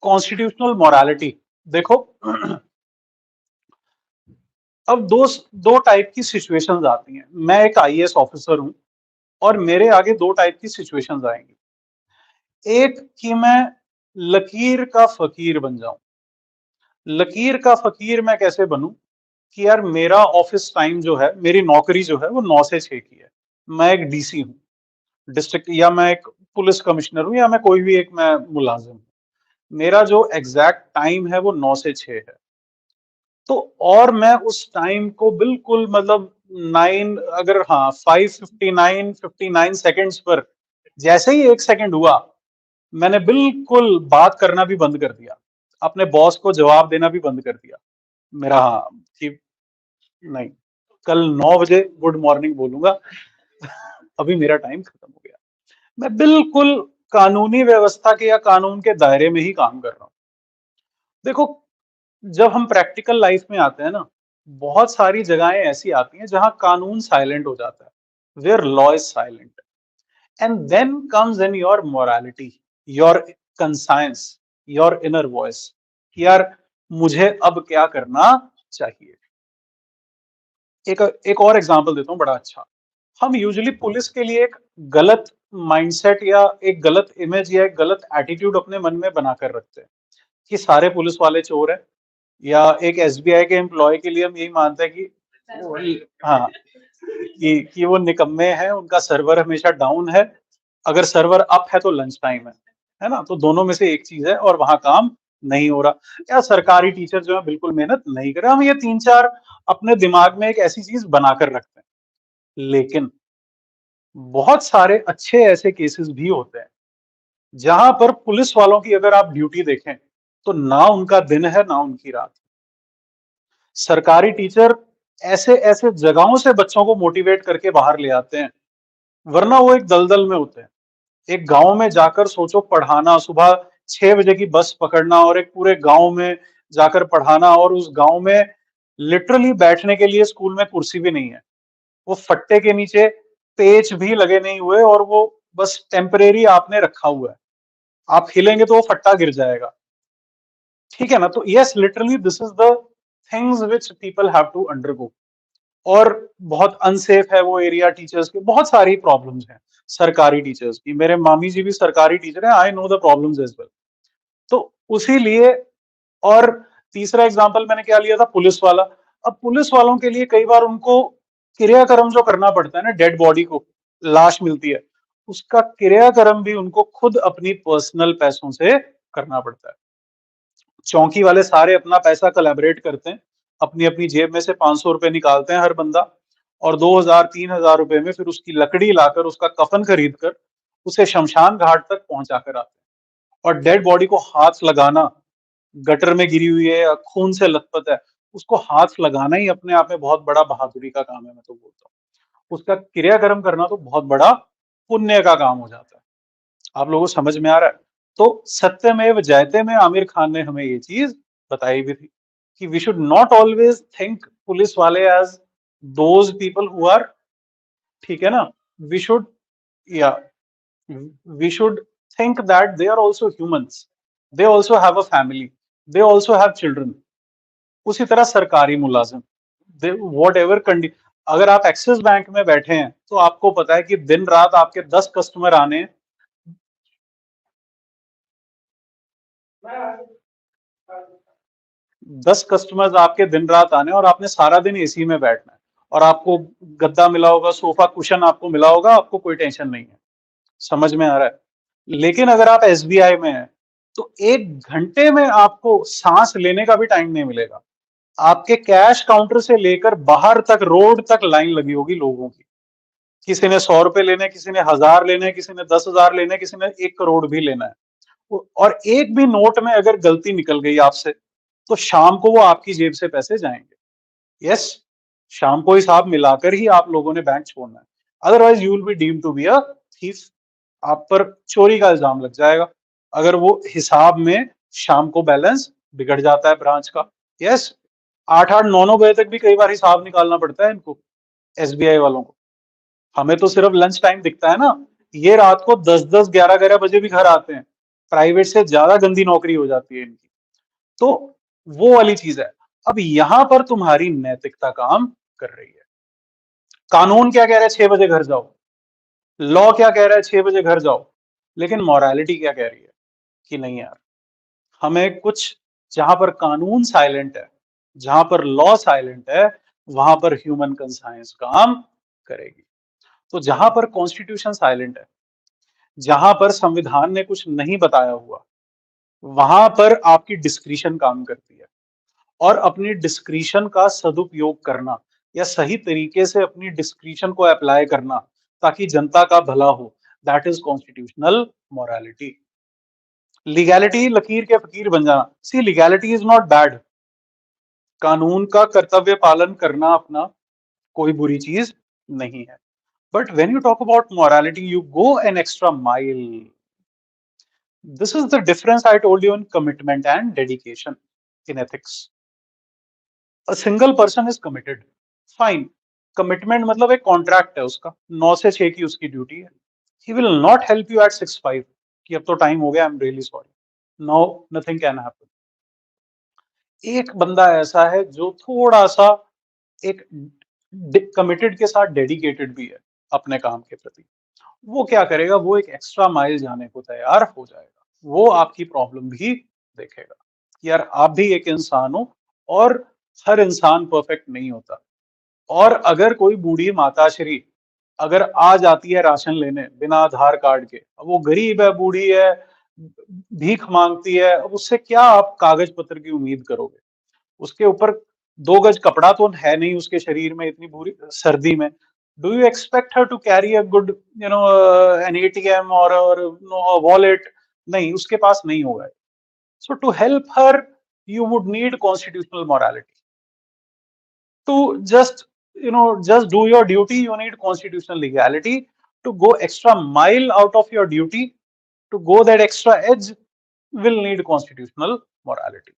Constitutional morality देखो। अब दो दो टाइप की सिचुएशंस आती हैं। मैं एक आईएएस ऑफिसर हूं और मेरे आगे दो टाइप की सिचुएशंस आएंगी। एक कि मैं लकीर का फकीर बन जाऊं। लकीर का फकीर मैं कैसे बनूं कि यार मेरा ऑफिस टाइम जो है, मेरी नौकरी जो है वो 9 से 6 की है। मैं एक डीसी हूँ डिस्ट्रिक्ट, या मैं एक पुलिस कमिश्नर हूँ, या मैं कोई भी एक मैं मुलाजिम हूँ। मेरा जो एग्जैक्ट टाइम है वो 9 से 6 है। तो और मैं उस टाइम को बिल्कुल मतलब 9 अगर हाँ 5:59 सेकंड्स पर जैसे ही 1 सेकंड हुआ, मैंने बिल्कुल बात करना भी बंद कर दिया, अपने बॉस को जवाब देना भी बंद कर दिया। मेरा हाँ कि नहीं, कल 9 बजे गुड मॉर्निंग बोलूंगा। अभी मेरा टाइम खत्म हो गया। मैं बिल्कुल कानूनी व्यवस्था के या कानून के दायरे में ही काम कर रहा हूँ। देखो, जब हम प्रैक्टिकल लाइफ में आते हैं ना, बहुत सारी जगहें ऐसी आती हैं जहां कानून साइलेंट हो जाता है, where law is silent, and then comes in your morality, your conscience, your inner voice, यार मुझे अब क्या करना चाहिए। एक एक और एग्जांपल देता हूँ बड़ा अच्छा। हम यूजुअली पुलिस के लिए एक गलत माइंडसेट या एक गलत इमेज या एक गलत एटीट्यूड अपने मन में बनाकर रखते हैं कि सारे पुलिस वाले चोर हैं, या एक एसबीआई के एम्प्लॉय के लिए हम यही मानते हैं कि हाँ कि वो निकम्मे हैं, उनका सर्वर हमेशा डाउन है, अगर सर्वर अप है तो लंच टाइम है ना, तो दोनों में से एक चीज है और वहां काम नहीं हो रहा। या सरकारी टीचर जो है बिल्कुल मेहनत नहीं कर रहे। हम ये तीन चार अपने दिमाग में एक ऐसी चीज बनाकर रखते हैं, लेकिन बहुत सारे अच्छे ऐसे केसेस भी होते हैं जहां पर पुलिस वालों की अगर आप ड्यूटी देखें तो ना उनका दिन है ना उनकी रात। सरकारी टीचर ऐसे ऐसे जगहों से बच्चों को मोटिवेट करके बाहर ले आते हैं, वरना वो एक दलदल में होते हैं। एक गांव में जाकर सोचो पढ़ाना, सुबह 6 बजे की बस पकड़ना और एक पूरे गांव में जाकर पढ़ाना, और उस गांव में लिटरली बैठने के लिए स्कूल में कुर्सी भी नहीं है। वो फट्टे के नीचे पेच भी लगे नहीं हुए और वो बस टेम्परेरी आपने रखा हुआ है, आप हिलेंगे तो वो फट्टा गिर जाएगा। ठीक है ना? तो yes, literally this is the things which people have to undergo. और बहुत अनसेफ है वो एरिया, टीचर्स के बहुत सारी प्रॉब्लम्स हैं सरकारी टीचर्स की। मेरे मामी जी भी सरकारी टीचर हैं, I know the problems as well. तो उसी लिए, और तीसरा एग्जांपल मैंने क्या लिया था, पुलिस वाला। अब पुलिस वालों के लिए कई बार उनको क्रियाक्रम जो करना पड़ता है ना, डेड बॉडी को लाश मिलती है, उसका क्रियाक्रम भी उनको खुद अपनी पर्सनल पैसों से करना पड़ता है। चौकी वाले सारे अपना पैसा कोलैबोरेट करते हैं, अपनी अपनी जेब में से 500 रुपए निकालते हैं हर बंदा, और 2,000 3,000 रुपए में फिर उसकी लकड़ी लाकर, उसका कफन खरीद कर उसे शमशान घाट तक पहुंचा कर आते हैं। और डेड बॉडी को हाथ लगाना, गटर में गिरी हुई है या खून से लथपथ है, उसको हाथ लगाना ही अपने आप में बहुत बड़ा बहादुरी का काम है, मैं तो बोलता हूँ। उसका क्रियाक्रम करना तो बहुत बड़ा पुण्य का काम हो जाता है। आप लोगों को समझ में आ रहा है? तो सत्यमेव जयते में आमिर खान ने हमें ये चीज बताई भी थी कि we should not always think police वाले as those people who are, ठीक है ना, वी शुड, या we should think that they are also humans, they also have a family, they also have children. उसी तरह सरकारी मुलाजिम, वॉट एवर कंडी, अगर आप एक्सिस बैंक में बैठे हैं तो आपको पता है कि दिन रात आपके 10 कस्टमर आने हैं। 10 कस्टमर्स आपके दिन रात आने, और आपने सारा दिन एसी में बैठना है, और आपको गद्दा मिला होगा, सोफा कुशन आपको मिला होगा, आपको कोई टेंशन नहीं है। समझ में आ रहा है? लेकिन अगर आप एसबीआई में हैं तो 1 घंटे में आपको सांस लेने का भी टाइम नहीं मिलेगा। आपके कैश काउंटर से लेकर बाहर तक, रोड तक लाइन लगी होगी लोगों की। किसी ने 100 रुपए लेने, किसी ने 1000 लेने, किसी ने 10,000 लेने, किसी ने 1 करोड़ भी लेना है। और एक भी नोट में अगर गलती निकल गई आपसे, तो शाम को वो आपकी जेब से पैसे जाएंगे। यस, शाम को हिसाब मिलाकर ही आप लोगों ने बैंक छोड़ना है, otherwise you will be deemed to be a thief. आप पर चोरी का इल्जाम लग जाएगा अगर वो हिसाब में शाम को बैलेंस बिगड़ जाता है ब्रांच का। यस, 8 8 9 9 बजे तक भी कई बार हिसाब निकालना पड़ता है इनको, एसबीआई वालों को। हमें तो सिर्फ लंच टाइम दिखता है ना, ये रात को 10 10 11 11 बजे भी घर आते हैं, प्राइवेट से ज्यादा गंदी नौकरी हो जाती है इनकी। तो वो वाली चीज है। अब यहां पर तुम्हारी नैतिकता काम कर रही है। कानून क्या कह रहा है, 6 बजे घर जाओ। लॉ क्या कह रहा है, 6 बजे घर जाओ। लेकिन मॉरालिटी क्या कह रही है कि नहीं यार, हमें कुछ, जहां पर कानून साइलेंट है, जहां पर लॉ साइलेंट है, वहां पर ह्यूमन कंसाइंस काम करेगी। तो जहां पर कॉन्स्टिट्यूशन साइलेंट है, जहां पर संविधान ने कुछ नहीं बताया हुआ, वहां पर आपकी डिस्क्रिशन काम करती है। और अपनी डिस्क्रिशन का सदुपयोग करना, या सही तरीके से अपनी डिस्क्रिशन को अप्लाई करना ताकि जनता का भला हो, that is constitutional morality. Legality लकीर के फकीर बन जाना, सी लीगैलिटी इज नॉट बैड। कानून का कर्तव्य पालन करना अपना कोई बुरी चीज नहीं है। But when you talk about morality, you go an extra mile. This is the difference I told you in commitment and dedication in ethics. A single person is committed, fine. Commitment मतलब एक contract है उसका, 9 से 6 की उसकी duty है। He will not help you at 6:05 कि अब तो टाइम हो गया, I am really sorry. No, nothing can happen. एक बंदा ऐसा है जो थोड़ा सा एक कमिटेड के साथ डेडिकेटेड भी है अपने काम के प्रति। वो क्या करेगा, वो एक एक्स्ट्रा माइल जाने को तैयार हो जाएगा। वो आपकी प्रॉब्लम भी देखेगा कि यार आप भी एक इंसान हो, और हर इंसान परफेक्ट नहीं होता। और अगर कोई बूढ़ी माताश्री अगर आ जाती है राशन लेने बिना आधार कार्ड के, अब वो गरीब है, बूढ़ी है, भीख मांगती है, अब उससे क्या आप कागज पत्र की उम्मीद करोगे। उसके ऊपर 2 गज कपड़ा तो है नहीं उसके शरीर में इतनी बुरी सर्दी में। Do you expect her to carry a good, an ATM और वॉलेट? नहीं, उसके पास नहीं होगा। So to help her, you would need constitutional morality. To just do your duty, you need constitutional legality. To go extra mile out of your duty, to go that extra edge, will need constitutional morality.